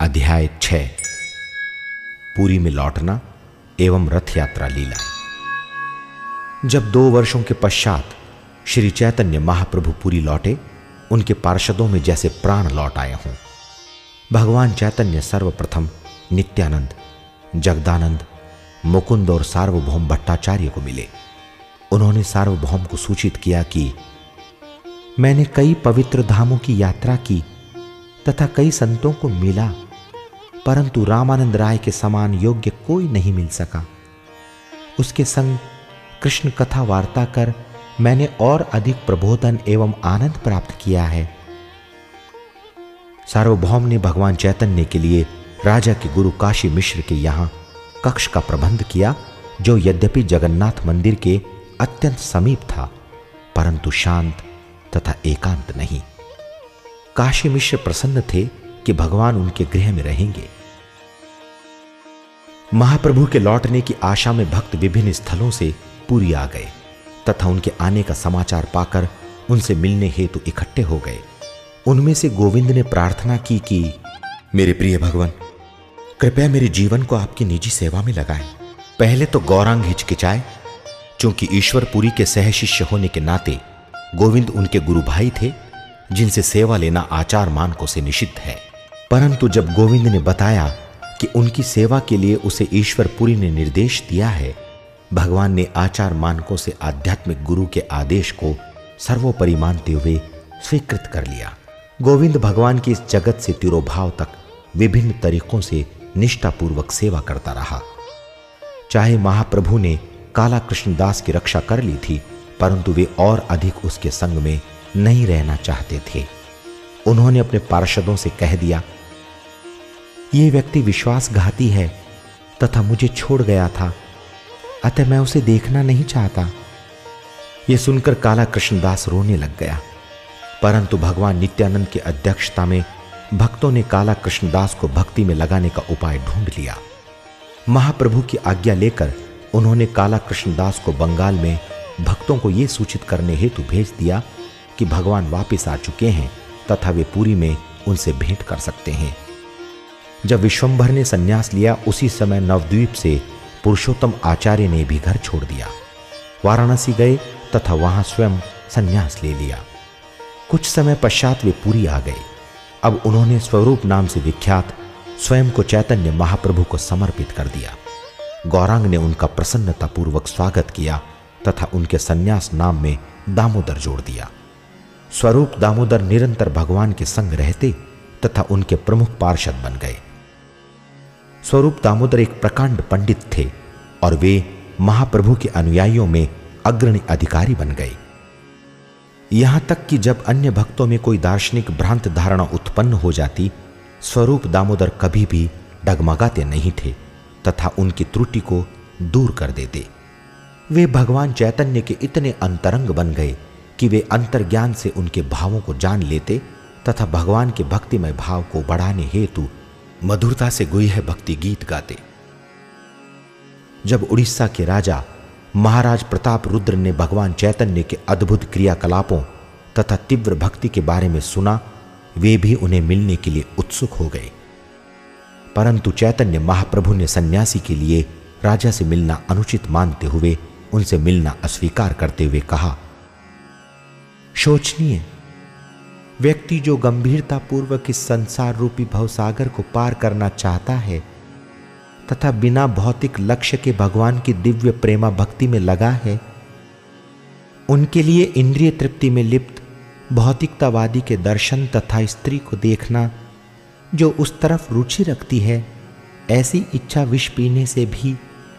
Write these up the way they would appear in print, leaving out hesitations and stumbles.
अध्याय 6 पुरी में लौटना एवं रथ यात्रा लीलाएं। जब 2 वर्षों के पश्चात श्री चैतन्य महाप्रभु पुरी लौटे, उनके पार्षदों में जैसे प्राण लौट आए हों। भगवान चैतन्य सर्वप्रथम नित्यानंद, जगदानंद, मुकुंद और सार्वभौम भट्टाचार्य को मिले। उन्होंने सार्वभौम को सूचित किया कि मैंने कई पवित्र धामों की यात्रा की तथा कई संतों को मिला, परंतु रामानंद राय के समान योग्य कोई नहीं मिल सका। उसके संग कृष्ण कथा वार्ता कर मैंने और अधिक प्रबोधन एवं आनंद प्राप्त किया है। सार्वभौम ने भगवान चैतन्य के लिए राजा के गुरु काशी मिश्र के यहां कक्ष का प्रबंध किया, जो यद्यपि जगन्नाथ मंदिर के अत्यंत समीप था, परंतु शांत तथा एकांत नहीं। काशी मिश्र प्रसन्न थे कि भगवान उनके गृह में रहेंगे। महाप्रभु के लौटने की आशा में भक्त विभिन्न स्थलों से पुरी आ गए तथा उनके आने का समाचार पाकर उनसे मिलने हेतु इकट्ठे हो गए। उनमें से गोविंद ने प्रार्थना की कि मेरे प्रिय भगवान, कृपया मेरे जीवन को आपकी निजी सेवा में लगाएं। पहले तो गौरांग हिचकिचाए, क्योंकि ईश्वरपुरी के सहशिष्य होने के नाते गोविंद उनके गुरु भाई थे, जिनसे सेवा लेना आचार मानकों से निषिद्ध है। परंतु जब गोविंद ने बताया कि उनकी सेवा के लिए उसे ईश्वरपुरी ने निर्देश दिया है, भगवान ने आचार मानकों से आध्यात्मिक गुरु के आदेश को सर्वोपरि मानते हुए स्वीकृत कर लिया। गोविंद भगवान की इस जगत से तिरोभाव तक विभिन्न तरीकों से निष्ठापूर्वक सेवा करता रहा। चाहे महाप्रभु ने काला कृष्णदास की रक्षा कर ली थी, परंतु वे और अधिक उसके संग में नहीं रहना चाहते थे। उन्होंने अपने पार्षदों से कह दिया, ये व्यक्ति विश्वासघाती है तथा मुझे छोड़ गया था, अतः मैं उसे देखना नहीं चाहता। यह सुनकर काला कृष्णदास रोने लग गया, परंतु भगवान नित्यानंद की अध्यक्षता में भक्तों ने काला कृष्णदास को भक्ति में लगाने का उपाय ढूंढ लिया। महाप्रभु की आज्ञा लेकर उन्होंने काला कृष्णदास को बंगाल में भक्तों को यह सूचित करने हेतु भेज दिया कि भगवान वापस आ चुके हैं तथा वे पुरी में उनसे भेंट कर सकते हैं। जब विश्वंभर ने संन्यास लिया, उसी समय नवद्वीप से पुरुषोत्तम आचार्य ने भी घर छोड़ दिया। वाराणसी गए तथा वहां स्वयं संन्यास ले लिया। कुछ समय पश्चात वे पुरी आ गए। अब उन्होंने स्वरूप नाम से विख्यात स्वयं को चैतन्य महाप्रभु को समर्पित कर दिया। गौरांग ने उनका प्रसन्नतापूर्वक स्वागत किया तथा उनके संन्यास नाम में दामोदर जोड़ दिया। स्वरूप दामोदर निरंतर भगवान के संग रहते तथा उनके प्रमुख पार्षद बन गए। स्वरूप दामोदर एक प्रकांड पंडित थे और वे महाप्रभु के अनुयायियों में अग्रणी अधिकारी बन गए। यहां तक कि जब अन्य भक्तों में कोई दार्शनिक भ्रांत धारणा उत्पन्न हो जाती, स्वरूप दामोदर कभी भी डगमगाते नहीं थे तथा उनकी त्रुटि को दूर कर देते। वे भगवान चैतन्य के इतने अंतरंग बन गए कि वे अंतर्ज्ञान से उनके भावों को जान लेते तथा भगवान के भक्तिमय भाव को बढ़ाने हेतु मधुरता से गुह्य भक्ति गीत गाते। जब उड़ीसा के राजा महाराज प्रताप रुद्र ने भगवान चैतन्य के अद्भुत क्रियाकलापों तथा तीव्र भक्ति के बारे में सुना, वे भी उन्हें मिलने के लिए उत्सुक हो गए। परंतु चैतन्य महाप्रभु ने सन्यासी के लिए राजा से मिलना अनुचित मानते हुए उनसे मिलना अस्वीकार करते हुए कहा, शोचनीय व्यक्ति जो गंभीरता पूर्वक इस संसार रूपी भवसागर को पार करना चाहता है तथा बिना भौतिक लक्ष्य के भगवान की दिव्य प्रेमा भक्ति में लगा है, उनके लिए इंद्रिय तृप्ति में लिप्त भौतिकतावादी के दर्शन तथा स्त्री को देखना जो उस तरफ रुचि रखती है, ऐसी इच्छा विष पीने से भी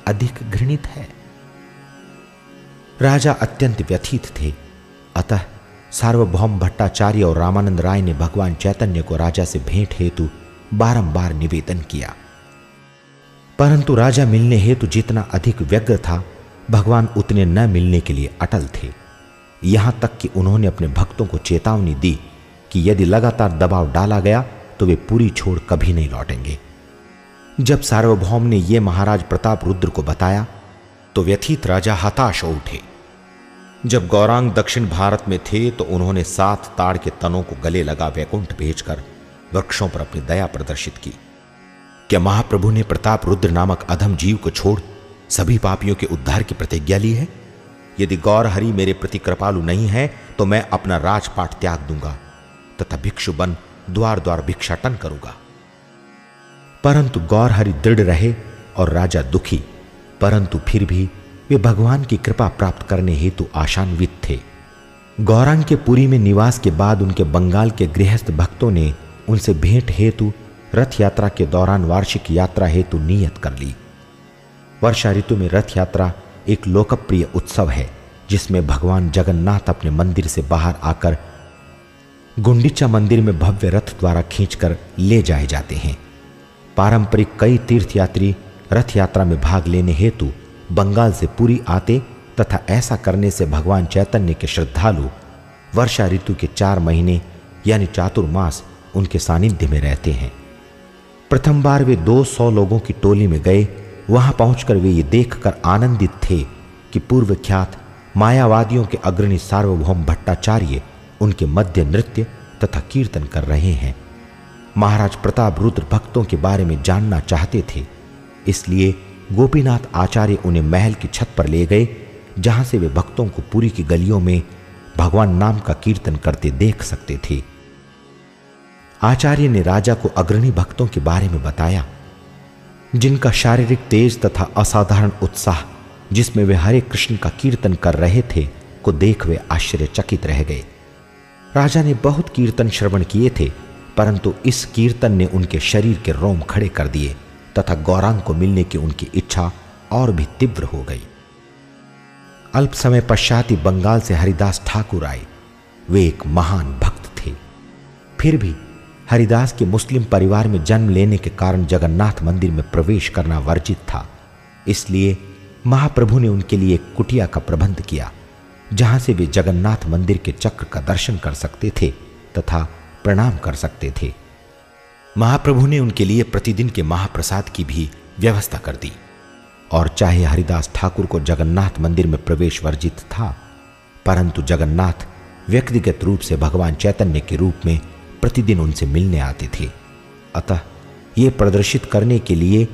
अधिक घृणित है। राजा अत्यंत व्यथित थे। अतः सार्वभौम भट्टाचार्य और रामानंद राय ने भगवान चैतन्य को राजा से भेंट हेतु बारंबार निवेदन किया, परंतु राजा मिलने हेतु जितना अधिक व्यग्र था, भगवान उतने न मिलने के लिए अटल थे। यहां तक कि उन्होंने अपने भक्तों को चेतावनी दी कि यदि लगातार दबाव डाला गया तो वे पुरी छोड़ कभी नहीं लौटेंगे। जब सार्वभौम ने यह महाराज प्रताप रुद्र को बताया तो व्यथित राजा हताश हो उठे। जब गौरांग दक्षिण भारत में थे तो उन्होंने 7 ताड़ के तनों को गले लगा वैकुंठ भेजकर वृक्षों पर अपनी दया प्रदर्शित की। क्या महाप्रभु ने प्रताप रुद्र नामक अधम जीव को छोड़ सभी पापियों के उद्धार की प्रतिज्ञा ली है? यदि गौर हरि मेरे प्रति कृपालु नहीं है तो मैं अपना राजपाट त्याग दूंगा तथा भिक्षु बन द्वार द्वार भिक्षाटन करूंगा। परंतु गौर हरि दृढ़ रहे और राजा दुखी, परंतु फिर भी वे भगवान की कृपा प्राप्त करने हेतु आशान्वित थे। गौरांग के पुरी में निवास के बाद उनके बंगाल के गृहस्थ भक्तों ने उनसे भेंट हेतु रथ यात्रा के दौरान वार्षिक यात्रा हेतु नियत कर ली। वर्षा ऋतु में रथ यात्रा एक लोकप्रिय उत्सव है जिसमें भगवान जगन्नाथ अपने मंदिर से बाहर आकर गुंडीचा मंदिर में भव्य रथ द्वारा खींचकर ले जाए जाते हैं। पारंपरिक कई तीर्थयात्री रथ यात्रा में भाग लेने हेतु बंगाल से पुरी आते तथा ऐसा करने से भगवान चैतन्य के श्रद्धालु वर्षा ऋतु के 4 महीने यानी चातुर्मास उनके सानिध्य में रहते हैं। प्रथम बार वे 200 लोगों की टोली में गए। वहां पहुंचकर वे ये देखकर आनंदित थे कि पूर्व ख्यात मायावादियों के अग्रणी सार्वभौम भट्टाचार्य उनके मध्य नृत्य तथा कीर्तन कर रहे हैं। महाराज प्रताप रुद्र भक्तों के बारे में जानना चाहते थे, इसलिए गोपीनाथ आचार्य उन्हें महल की छत पर ले गए जहां से वे भक्तों को पुरी की गलियों में भगवान नाम का कीर्तन करते देख सकते थे। आचार्य ने राजा को अग्रणी भक्तों के बारे में बताया जिनका शारीरिक तेज तथा असाधारण उत्साह जिसमें वे हरे कृष्ण का कीर्तन कर रहे थे को देख वे आश्चर्यचकित रह गए। राजा ने बहुत कीर्तन श्रवण किए थे, परंतु इस कीर्तन ने उनके शरीर के रोम खड़े कर दिए तथा गौरांग को मिलने की उनकी इच्छा और भी तीव्र हो गई। अल्प समय पश्चात ही बंगाल से हरिदास ठाकुर आए। वे एक महान भक्त थे। फिर भी हरिदास के मुस्लिम परिवार में जन्म लेने के कारण जगन्नाथ मंदिर में प्रवेश करना वर्जित था। इसलिए महाप्रभु ने उनके लिए एक कुटिया का प्रबंध किया जहां से वे जगन्नाथ मंदिर के चक्र का दर्शन कर सकते थे तथा प्रणाम कर सकते थे। महाप्रभु ने उनके लिए प्रतिदिन के महाप्रसाद की भी व्यवस्था कर दी और चाहे हरिदास ठाकुर को जगन्नाथ मंदिर में प्रवेश वर्जित था, परंतु जगन्नाथ व्यक्तिगत रूप से भगवान चैतन्य के रूप में प्रतिदिन उनसे मिलने आते थे। अतः ये प्रदर्शित करने के लिए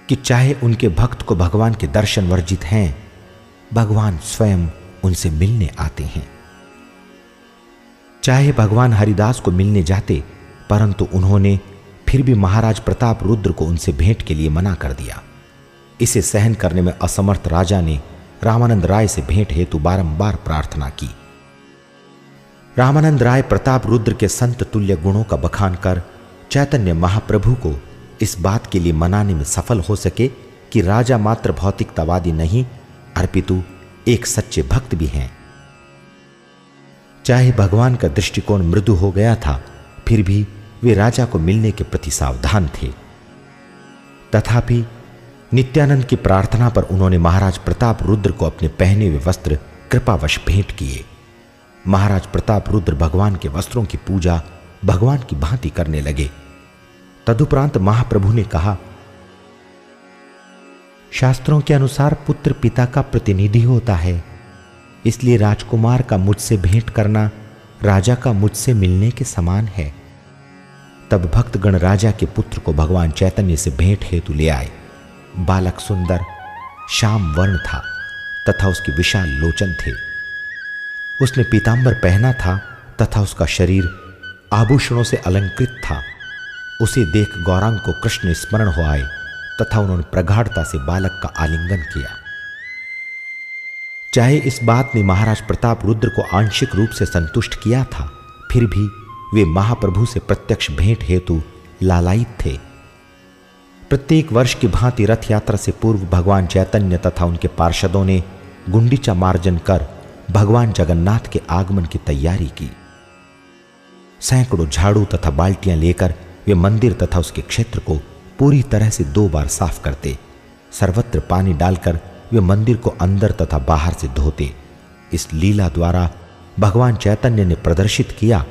कि चाहे उनके भक्त को भगवान के दर्शन वर्जित हैं, भगवान स्वयं उनसे मिलने आते हैं। चाहे भगवान हरिदास को मिलने जाते, परंतु उन्होंने फिर भी महाराज प्रताप रुद्र को उनसे भेंट के लिए मना कर दिया। इसे सहन करने में असमर्थ राजा ने रामानंद राय से भेंट हेतु बारंबार प्रार्थना की। रामानंद राय प्रताप रुद्र के संत तुल्य गुणों का बखान कर चैतन्य महाप्रभु को इस बात के लिए मनाने में सफल हो सके कि राजा मात्र भौतिकतावादी नहीं अपितु एक सच्चे भक्त भी हैं। चाहे भगवान का दृष्टिकोण मृदु हो गया था, फिर भी वे राजा को मिलने के प्रति सावधान थे। तथापि नित्यानंद की प्रार्थना पर उन्होंने महाराज प्रताप रुद्र को अपने पहने हुए वस्त्र कृपावश भेंट किए। महाराज प्रताप रुद्र भगवान के वस्त्रों की पूजा भगवान की भांति करने लगे। तदुपरांत महाप्रभु ने कहा, शास्त्रों के अनुसार पुत्र पिता का प्रतिनिधि होता है, इसलिए राजकुमार का मुझसे भेंट करना राजा का मुझसे मिलने के समान है। तब भक्तगण राजा के पुत्र को भगवान चैतन्य से भेंट हेतु ले आए। बालक सुंदर श्याम वर्ण था तथा उसके विशाल लोचन थे। उसने पीतांबर पहना था तथा उसका शरीर आभूषणों से अलंकृत था। उसे देख गौरांग को कृष्ण स्मरण हो आए तथा उन्होंने प्रगाढ़ता से बालक का आलिंगन किया। चाहे इस बात ने महाराज प्रताप रुद्र को आंशिक रूप से संतुष्ट किया था, फिर भी वे महाप्रभु से प्रत्यक्ष भेंट हेतु लालायित थे। प्रत्येक वर्ष की भांति रथ यात्रा से पूर्व भगवान चैतन्य तथा उनके पार्षदों ने गुंडीचा मार्जन कर भगवान जगन्नाथ के आगमन की तैयारी की। सैकड़ों झाड़ू तथा बाल्टियां लेकर वे मंदिर तथा उसके क्षेत्र को पूरी तरह से 2 बार साफ करते। सर्वत्र पानी डालकर वे मंदिर को अंदर तथा बाहर से धोते। इस लीला द्वारा भगवान चैतन्य ने प्रदर्शित किया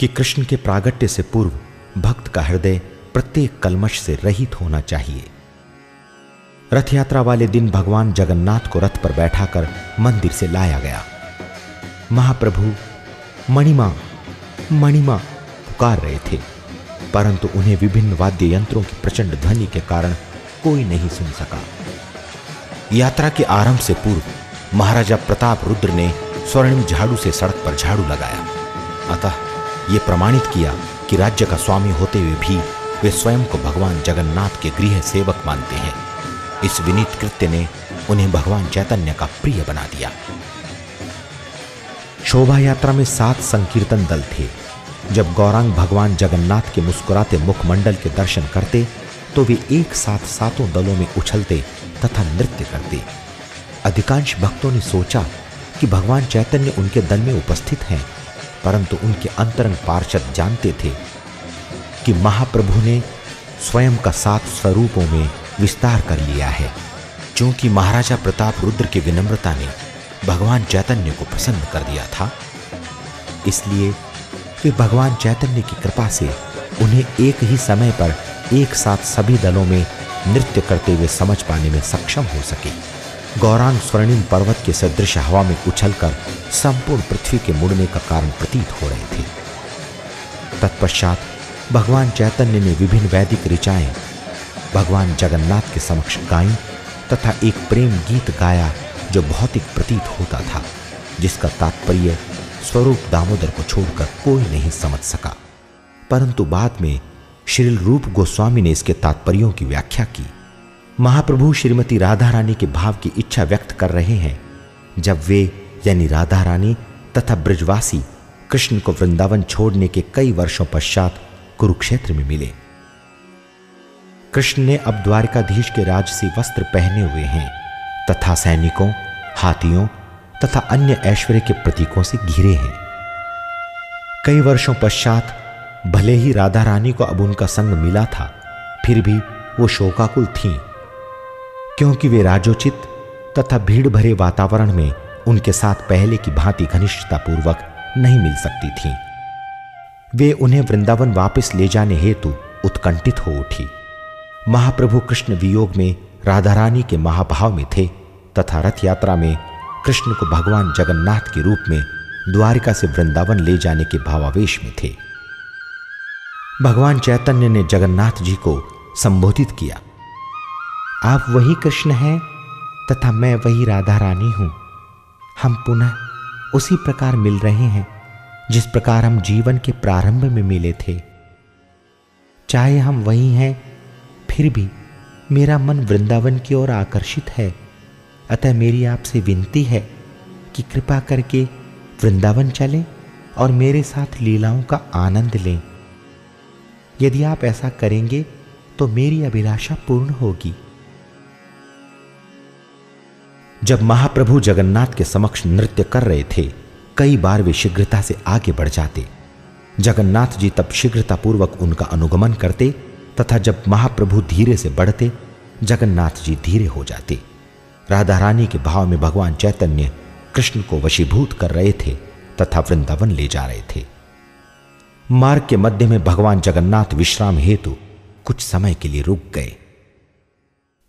कि कृष्ण के प्रागट्य से पूर्व भक्त का हृदय प्रत्येक कल्मश से रहित होना चाहिए। रथ यात्रा वाले दिन भगवान जगन्नाथ को रथ पर बैठाकर मंदिर से लाया गया। महाप्रभु मणिमा मणिमा पुकार रहे थे। परंतु उन्हें विभिन्न वाद्य यंत्रों की प्रचंड ध्वनि के कारण कोई नहीं सुन सका। यात्रा के आरंभ से पूर्व महाराजा प्रताप रुद्र ने स्वर्णिम झाड़ू से सड़क पर झाड़ू लगाया, अतः ये प्रमाणित किया कि राज्य का स्वामी होते हुए भी वे स्वयं को भगवान जगन्नाथ के गृह सेवक मानते हैं। इस विनीत कृत्य ने उन्हें भगवान चैतन्य का प्रिय बना दिया। शोभा यात्रा में 7 संकीर्तन दल थे। जब गौरांग भगवान जगन्नाथ के मुस्कुराते मुखमंडल के दर्शन करते तो वे एक साथ 7 दलों में उछलते तथा नृत्य करते। अधिकांश भक्तों ने सोचा कि भगवान चैतन्य उनके दल में उपस्थित हैं, परंतु उनके अंतरंग पार्षद जानते थे कि महाप्रभु ने स्वयं का 7 स्वरूपों में विस्तार कर लिया है। क्योंकि महाराजा प्रताप रुद्र की विनम्रता ने भगवान चैतन्य को प्रसन्न कर दिया था, इसलिए वे भगवान चैतन्य की कृपा से उन्हें एक ही समय पर एक साथ सभी दलों में नृत्य करते हुए समझ पाने में सक्षम हो सके। गौरांग स्वर्णिम पर्वत के सदृश हवा में उछलकर संपूर्ण पृथ्वी के मुड़ने का कारण प्रतीत हो रहे थे। तत्पश्चात भगवान चैतन्य ने विभिन्न वैदिक ऋचाएं भगवान जगन्नाथ के समक्ष गाईं तथा एक प्रेम गीत गाया जो भौतिक प्रतीत होता था, जिसका तात्पर्य स्वरूप दामोदर को छोड़कर कोई नहीं समझ सका। परंतु बाद में श्रील रूप गोस्वामी ने इसके तात्पर्यों की व्याख्या की। महाप्रभु श्रीमती राधा रानी के भाव की इच्छा व्यक्त कर रहे हैं जब वे यानी राधा रानी तथा ब्रजवासी कृष्ण को वृंदावन छोड़ने के कई वर्षों पश्चात कुरुक्षेत्र में मिले। कृष्ण ने अब द्वारिकाधीश के राजसी वस्त्र पहने हुए हैं तथा सैनिकों, हाथियों तथा अन्य ऐश्वर्य के प्रतीकों से घिरे हैं। कई वर्षों पश्चात भले ही राधा रानी को अब उनका संग मिला था, फिर भी वो शोकाकुल थीं, क्योंकि वे राजोचित तथा भीड़ भरे वातावरण में उनके साथ पहले की भांति घनिष्ठता पूर्वक नहीं मिल सकती थीं। वे उन्हें वृंदावन वापस ले जाने हेतु उत्कंठित हो उठी। महाप्रभु कृष्ण वियोग में राधा रानी के महाभाव में थे तथा रथ यात्रा में कृष्ण को भगवान जगन्नाथ के रूप में द्वारिका से वृंदावन ले जाने के भावावेश में थे। भगवान चैतन्य ने जगन्नाथ जी को संबोधित किया, आप वही कृष्ण हैं तथा मैं वही राधा रानी हूं। हम पुनः उसी प्रकार मिल रहे हैं जिस प्रकार हम जीवन के प्रारंभ में मिले थे। चाहे हम वही हैं, फिर भी मेरा मन वृंदावन की ओर आकर्षित है, अतः मेरी आपसे विनती है कि कृपा करके वृंदावन चलें और मेरे साथ लीलाओं का आनंद लें। यदि आप ऐसा करेंगे तो मेरी अभिलाषा पूर्ण होगी। जब महाप्रभु जगन्नाथ के समक्ष नृत्य कर रहे थे, कई बार वे शीघ्रता से आगे बढ़ जाते। जगन्नाथ जी तब शीघ्रतापूर्वक उनका अनुगमन करते तथा जब महाप्रभु धीरे से बढ़ते, जगन्नाथ जी धीरे हो जाते। राधा रानी के भाव में भगवान चैतन्य कृष्ण को वशीभूत कर रहे थे तथा वृंदावन ले जा रहे थे। मार्ग के मध्य में भगवान जगन्नाथ विश्राम हेतु कुछ समय के लिए रुक गए।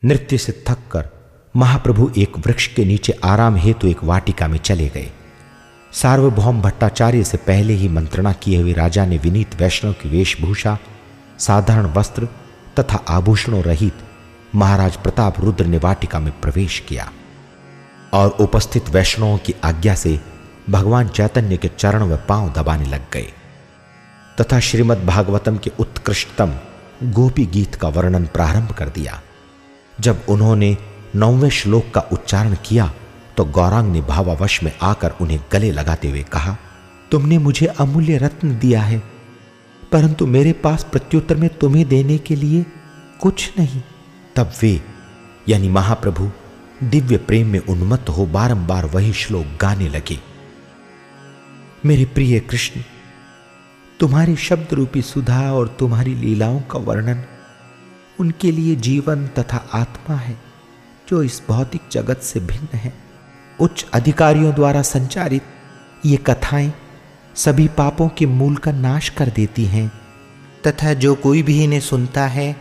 नृत्य से थककर महाप्रभु एक वृक्ष के नीचे आराम हेतु एक वाटिका में चले गए। सार्वभौम भट्टाचार्य से पहले ही मंत्रणा किए हुए राजा ने विनीत वैष्णव की वेशभूषा, साधारण वस्त्र तथा आभूषणों रहित महाराज प्रताप रुद्र ने वाटिका में प्रवेश किया और उपस्थित वैष्णवों की आज्ञा से भगवान चैतन्य के चरण व पांव दबाने लग गए तथा श्रीमद् भागवतम के उत्कृष्टतम गोपी गीत का वर्णन प्रारंभ कर दिया। जब उन्होंने 9वें श्लोक का उच्चारण किया तो गौरांग ने भावावश में आकर उन्हें गले लगाते हुए कहा, तुमने मुझे अमूल्य रत्न दिया है, परंतु मेरे पास प्रत्युत्तर में तुम्हें देने के लिए कुछ नहीं। तब वे यानी महाप्रभु दिव्य प्रेम में उन्मत्त हो बारंबार वही श्लोक गाने लगे। मेरे प्रिय कृष्ण, तुम्हारी शब्द रूपी सुधा और तुम्हारी लीलाओं का वर्णन उनके लिए जीवन तथा आत्मा है जो इस भौतिक जगत से भिन्न है। उच्च अधिकारियों द्वारा संचारित ये कथाएं सभी पापों के मूल का नाश कर देती हैं तथा जो कोई भी इन्हें सुनता है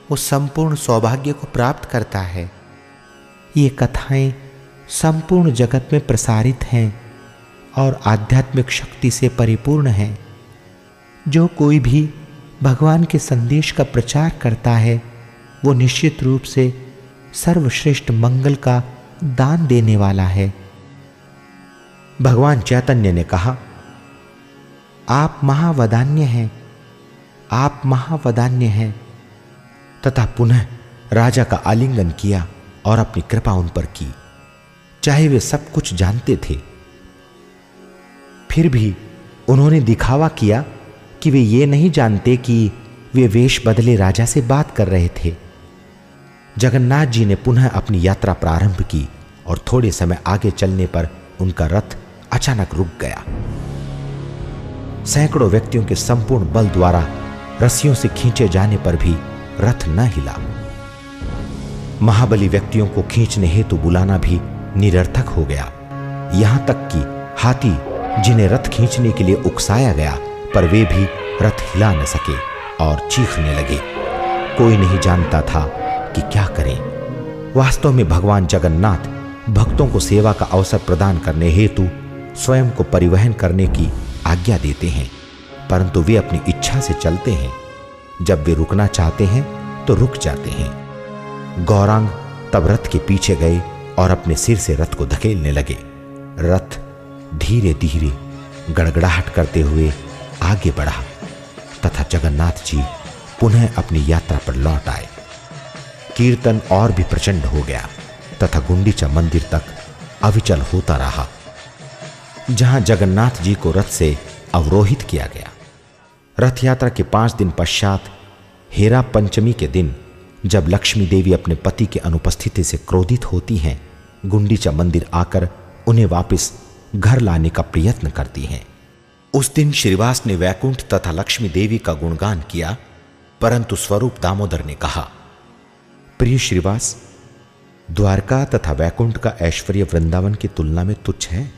वो संपूर्ण सौभाग्य को प्राप्त करता है। ये कथाएं संपूर्ण जगत में प्रसारित हैं और आध्यात्मिक शक्ति से परिपूर्ण हैं। जो कोई भी भगवान के संदेश का प्रचार करता है वो निश्चित रूप से सर्वश्रेष्ठ मंगल का दान देने वाला है। भगवान चैतन्य ने कहा, आप महावदान्य हैं, आप महावदान्य हैं, तथा पुनः राजा का आलिंगन किया और अपनी कृपा उन पर की। चाहे वे सब कुछ जानते थे, फिर भी उन्होंने दिखावा किया कि वे ये नहीं जानते कि वे वेश बदले राजा से बात कर रहे थे। जगन्नाथ जी ने पुनः अपनी यात्रा प्रारंभ की और थोड़े समय आगे चलने पर उनका रथ अचानक रुक गया। सैकड़ों व्यक्तियों के संपूर्ण बल द्वारा रस्सियों से खींचे जाने पर भी रथ न हिला। महाबली व्यक्तियों को खींचने हेतु बुलाना भी निरर्थक हो गया। यहां तक कि हाथी जिन्हें रथ खींचने के लिए उकसाया गया, पर वे भी रथ हिला न सके और चीखने लगे। कोई नहीं जानता था कि क्या करें। वास्तव में भगवान जगन्नाथ भक्तों को सेवा का अवसर प्रदान करने हेतु स्वयं को परिवहन करने की आज्ञा देते हैं, परंतु वे अपनी इच्छा से चलते हैं। जब वे रुकना चाहते हैं तो रुक जाते हैं। गौरांग तब रथ के पीछे गए और अपने सिर से रथ को धकेलने लगे। रथ धीरे धीरे गड़गड़ाहट करते हुए आगे बढ़ा तथा जगन्नाथ जी पुनः अपनी यात्रा पर लौट आए। कीर्तन और भी प्रचंड हो गया तथा गुंडीचा मंदिर तक अविचल होता रहा, जहां जगन्नाथ जी को रथ से अवरोहित किया गया। रथ यात्रा के 5 दिन पश्चात हेरा पंचमी के दिन, जब लक्ष्मी देवी अपने पति के अनुपस्थिति से क्रोधित होती हैं, गुंडीचा मंदिर आकर उन्हें वापस घर लाने का प्रयत्न करती हैं। उस दिन श्रीवास ने वैकुंठ तथा लक्ष्मी देवी का गुणगान किया, परंतु स्वरूप दामोदर ने कहा, प्रिय श्रीवास, द्वारका तथा वैकुंठ का ऐश्वर्य वृंदावन की तुलना में तुच्छ है।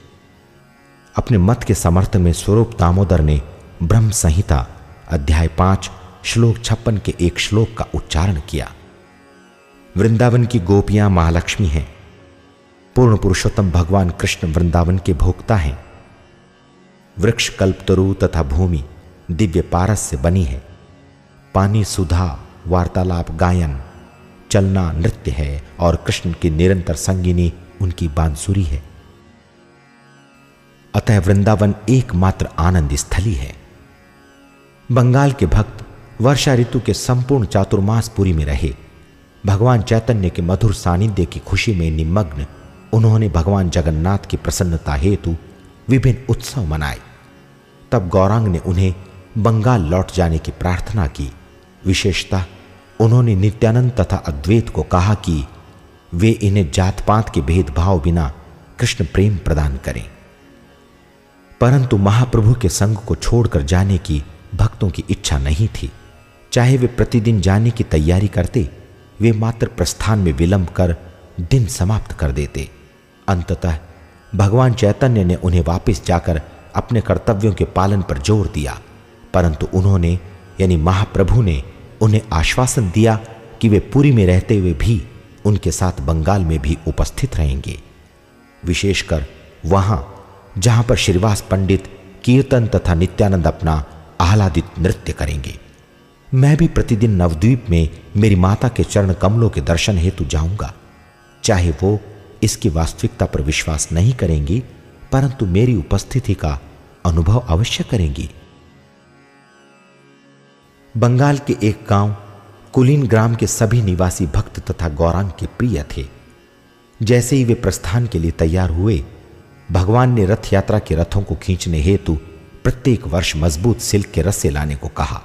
अपने मत के समर्थन में स्वरूप दामोदर ने ब्रह्म संहिता अध्याय 5 श्लोक 56 के एक श्लोक का उच्चारण किया। वृंदावन की गोपियां महालक्ष्मी हैं। पूर्ण पुरुषोत्तम भगवान कृष्ण वृंदावन के भोक्ता हैं। वृक्ष कल्पतरु तथा भूमि दिव्य पारस से बनी है। पानी सुधा, वार्तालाप गायन, चलना नृत्य है और कृष्ण की निरंतर संगिनी उनकी बांसुरी है। अतः वृंदावन एकमात्र आनंद स्थली है। बंगाल के भक्त वर्षा ऋतु के संपूर्ण चातुर्मास पुरी में रहे। भगवान चैतन्य के मधुर सानिध्य की खुशी में निमग्न उन्होंने भगवान जगन्नाथ की प्रसन्नता हेतु विभिन्न उत्सव मनाए। तब गौरांग ने उन्हें बंगाल लौट जाने की प्रार्थना की। विशेषतः उन्होंने नित्यानंद तथा अद्वैत को कहा कि वे इन्हें जात पात के भेदभाव बिना कृष्ण प्रेम प्रदान करें। परंतु महाप्रभु के संग को छोड़कर जाने की भक्तों की इच्छा नहीं थी। चाहे वे प्रतिदिन जाने की तैयारी करते, वे मात्र प्रस्थान में विलंब कर दिन समाप्त कर देते। अंततः भगवान चैतन्य ने उन्हें वापस जाकर अपने कर्तव्यों के पालन पर जोर दिया, परंतु उन्होंने यानी महाप्रभु ने उन्हें आश्वासन दिया कि वे पुरी में रहते हुए भी उनके साथ बंगाल में भी उपस्थित रहेंगे, विशेषकर वहां जहां पर श्रीवास पंडित कीर्तन तथा नित्यानंद अपना आह्लादित नृत्य करेंगे। मैं भी प्रतिदिन नवद्वीप में मेरी माता के चरण कमलों के दर्शन हेतु जाऊंगा। चाहे वो इसकी वास्तविकता पर विश्वास नहीं करेंगी, परंतु मेरी उपस्थिति का अनुभव अवश्य करेंगी। बंगाल के एक गांव कुलीन ग्राम के सभी निवासी भक्त तथा गौरांग के प्रिय थे। जैसे ही वे प्रस्थान के लिए तैयार हुए, भगवान ने रथ यात्रा के रथों को खींचने हेतु प्रत्येक वर्ष मजबूत सिल्क के रस्से लाने को कहा।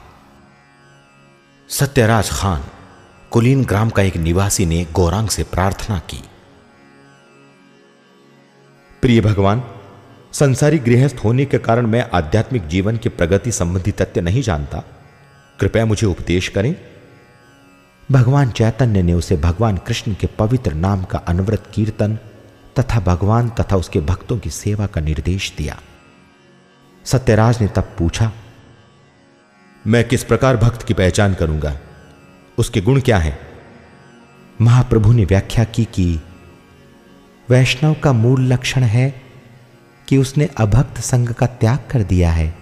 सत्यराज खान, कुलीन ग्राम का एक निवासी, ने गौरांग से प्रार्थना की, प्रिय भगवान, संसारी गृहस्थ होने के कारण मैं आध्यात्मिक जीवन के प्रगति संबंधी तथ्य नहीं जानता। कृपया मुझे उपदेश करें। भगवान चैतन्य ने उसे भगवान कृष्ण के पवित्र नाम का अनवरत कीर्तन तथा भगवान तथा उसके भक्तों की सेवा का निर्देश दिया। सत्यराज ने तब पूछा, मैं किस प्रकार भक्त की पहचान करूंगा? उसके गुण क्या हैं? महाप्रभु ने व्याख्या की कि वैष्णव का मूल लक्षण है कि उसने अभक्त संग का त्याग कर दिया है।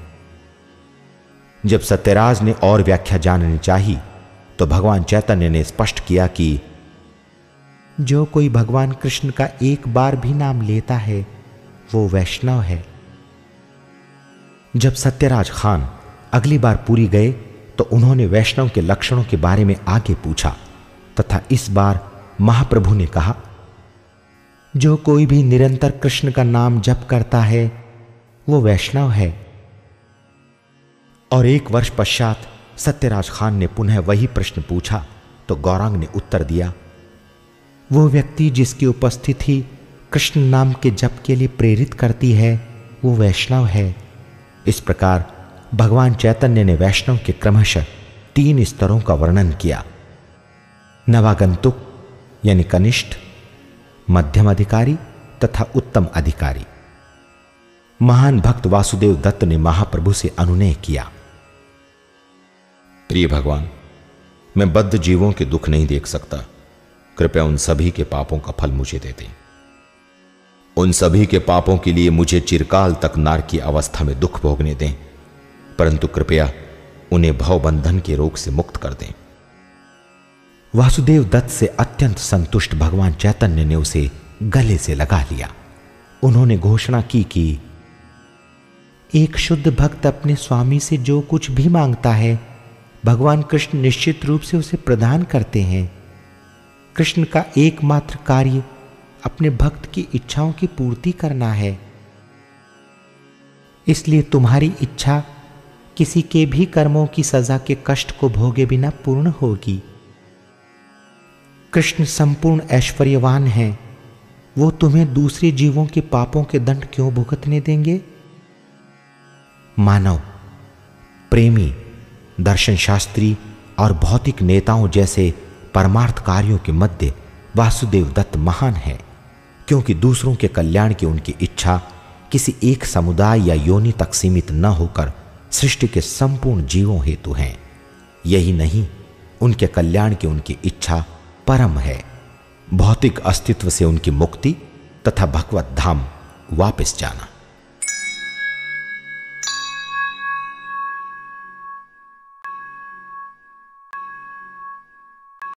जब सत्यराज ने और व्याख्या जाननी चाही तो भगवान चैतन्य ने स्पष्ट किया कि जो कोई भगवान कृष्ण का एक बार भी नाम लेता है वो वैष्णव है। जब सत्यराज खान अगली बार पुरी गए तो उन्होंने वैष्णव के लक्षणों के बारे में आगे पूछा तथा इस बार महाप्रभु ने कहा, जो कोई भी निरंतर कृष्ण का नाम जप करता है वो वैष्णव है। और 1 वर्ष पश्चात सत्यराज खान ने पुनः वही प्रश्न पूछा तो गौरांग ने उत्तर दिया, वो व्यक्ति जिसकी उपस्थिति कृष्ण नाम के जप के लिए प्रेरित करती है वो वैष्णव है। इस प्रकार भगवान चैतन्य ने वैष्णव के क्रमशः 3 स्तरों का वर्णन किया, नवागंतुक यानी कनिष्ठ, मध्यम अधिकारी तथा उत्तम अधिकारी। महान भक्त वासुदेव दत्त ने महाप्रभु से अनुनय किया, प्रिय भगवान, मैं बद्ध जीवों के दुख नहीं देख सकता। कृपया उन सभी के पापों का फल मुझे दे दें। उन सभी के पापों के लिए मुझे चिरकाल तक नार की अवस्था में दुख भोगने दें, परंतु कृपया उन्हें भवबंधन के रोग से मुक्त कर दें। वासुदेव दत्त से अत्यंत संतुष्ट भगवान चैतन्य ने उसे गले से लगा लिया। उन्होंने घोषणा की कि एक शुद्ध भक्त अपने स्वामी से जो कुछ भी मांगता है भगवान कृष्ण निश्चित रूप से उसे प्रदान करते हैं। कृष्ण का एकमात्र कार्य अपने भक्त की इच्छाओं की पूर्ति करना है, इसलिए तुम्हारी इच्छा किसी के भी कर्मों की सजा के कष्ट को भोगे बिना पूर्ण होगी। कृष्ण संपूर्ण ऐश्वर्यवान हैं, वो तुम्हें दूसरे जीवों के पापों के दंड क्यों भुगतने देंगे? मानव, प्रेमी, दर्शन शास्त्री और भौतिक नेताओं जैसे परमार्थ कार्यों के मध्य वासुदेव दत्त महान है, क्योंकि दूसरों के कल्याण की उनकी इच्छा किसी एक समुदाय या योनि तक सीमित न होकर सृष्टि के संपूर्ण जीवों हेतु हैं। यही नहीं, उनके कल्याण की उनकी इच्छा परम है, भौतिक अस्तित्व से उनकी मुक्ति तथा भगवत धाम वापस जाना।